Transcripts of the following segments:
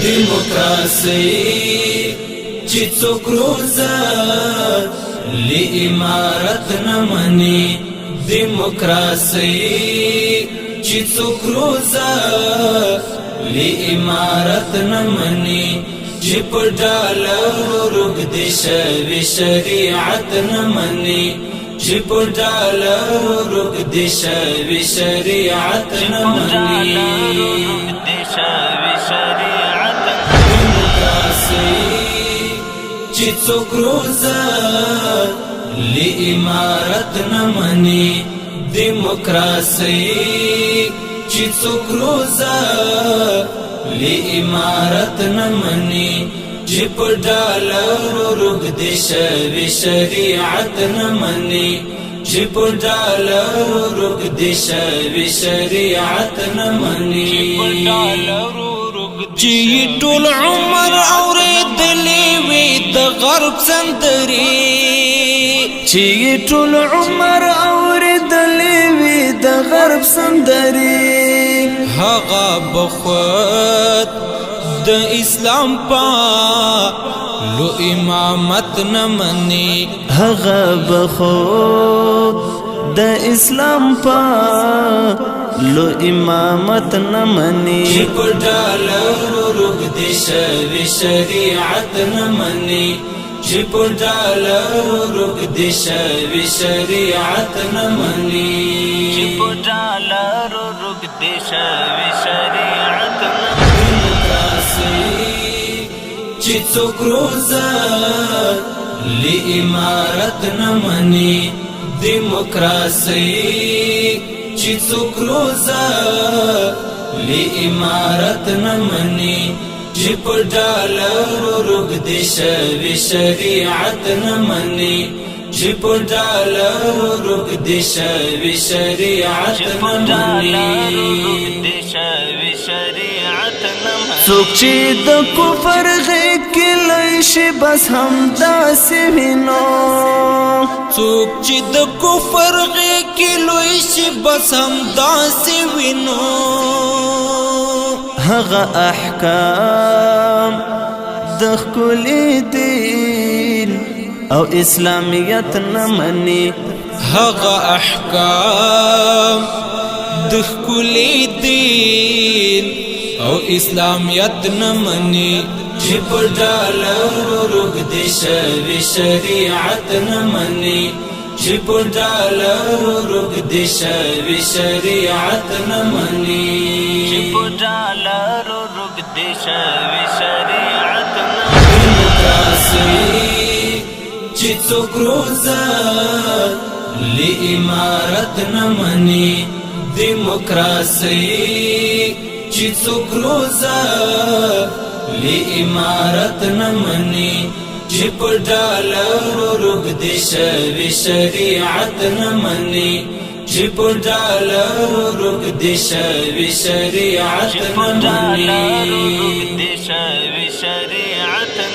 دیموکراسي چې څوک روزه لی امارت نه مني دیموکراسي چې څوک روزه لی امارت نه مني چې په ډالر روږدي شوي شریعت نه مني چې په ډالر روږدي شوي شریعت نه مني چې څوک روزه لی امارت نه مني دیموکراسي چې څوک روزه لی امارت نه مني چې په ډالر روږدي شوي شریعت نه مني چې په ډالر روږدي شوي شریعت نه مني چې ټول عمر اورېدلې وي د غرب سندري چې ټول عمر اورېدلې وي د غرب سندري هغه بخت د اسلام پا لو امامت نه مني هغه بخت د اسلام پا لو امامت نه مني چې په ډالر روږدي شوي شریعت نه مني چې په ډالر روږدي شوي شریعت نه مني چې په ډالر روږدي شوي شریعت نه چې څوک روزه لی امارت نه مني دیموکراسي چې څوک روزه لی امارت نه مني چې په ډالر روږدي شوي شریعت نه مني چې په ډالر روږدي شوي شریعت نه مني څوک چې د کفر غېږ کې لوی شي بس همداسې وینو څوک چې د کفر غېږ کې لوی شي بس همداسې وینو هغه احکام د ښکلي دین او اسلامیت نه مني هغه احکام د ښکلي دین او اسلامیت نه مني چې په ډالر روږدي شوي شریعت نه مني چې په ډالر روږدي شوي شریعت نه مني چې په ډالر روږدي شوي شریعت نه چې څوک روزه لی امارت نه مني دیموکراسي چې څوک روزه لی امارت نه مني چې په ډالر روږدي شوي شریعت نه مني چې په ډالر روږدي شوي شریعت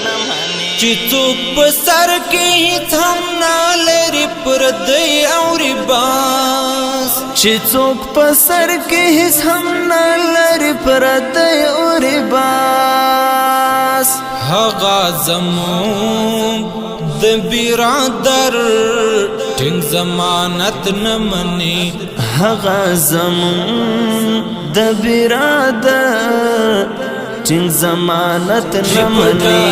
نه مني چې څوک په سر کې هیڅ هم نه لري پردی او رباس چې څوک په سر کې هیڅ هم نه لري پردی او رباس هغه زمون د برادر ټینګ ضمانت نه مني هغه زمون د برادر ټینګ ضمانت نه مني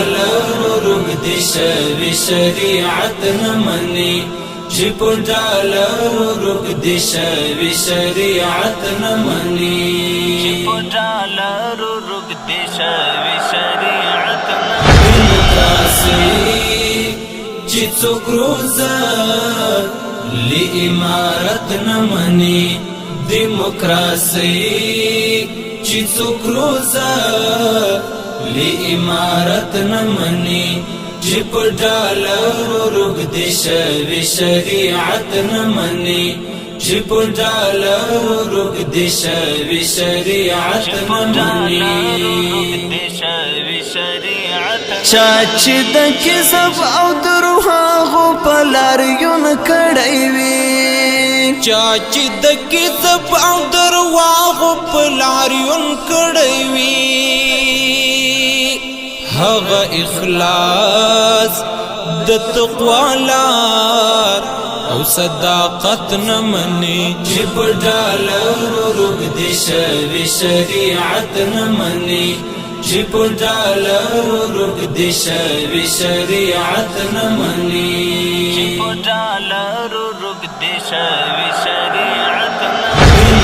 روږدي شوي شریعت نه مني چې په ډالر روږدي شوي شریعت نه مني چې په ډالر روږدي شوي شریعت نه چې څوک روزه لی امارت نه مني دیموکراسي چې څوک روزه لی امارت نه مني چې په ډالر روږدي شوي شریعت نه مني چې په ډالر روږدي شوي شریعت نه مني چا چې د کذب او دروغو په لاریون کړی وي چا چې د کذب او دروغو په لاریون کړی وي هغه اخلاص د تقوا لار او صداقت نه مني چې په ډالرو روږدې شوي شریعت نه مني چې په ډالرو روږدې شوي شریعت نه مني چې په ډالرو روږدې شوي شریعت نه مني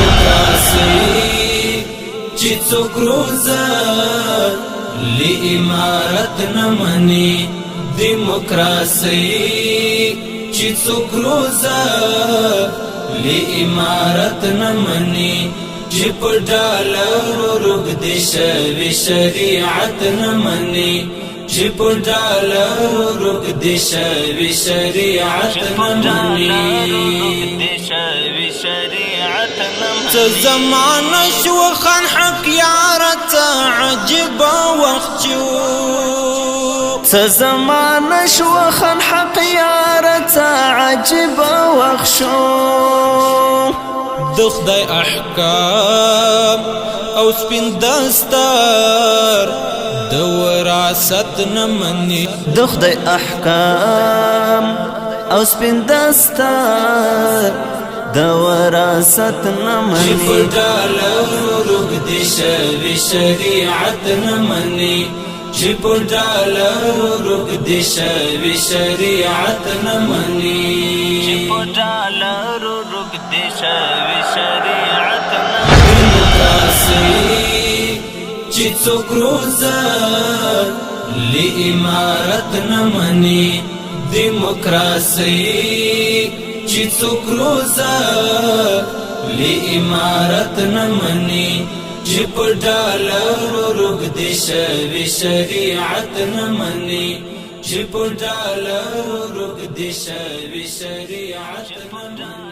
چې څوک روزه لی امارت نه مني دیموکراسي چې څوک روزه لی امارت نه مني چې په ډالرو روږدې شوي شریعت نه مني چې په ډالرو روږدې شوي شریعت نه مني څه زمانه شو خان حق یاره څه عجیبه وخت شو څه زمانه شو خان حق یاره څه عجیبه وخت شو د خدای احکام او سپین دستار د وراثت نه مني د خدای احکام او سپین دستار د وراثت نه مني چې په ډالرو روږدې شوي شریعت نه مني چې په ډالرو روږدې شوي شریعت نه مني چې په ډالرو روږدې شوي شریعت نه مني چې څوک روزه لی امارت نه مني دیموکراسي چې څوک روزه لی امارت نه مني چې په ډالرو روږدې شوي شریعت نه مني چې په ډالرو روږدې شوي شریعت نه مني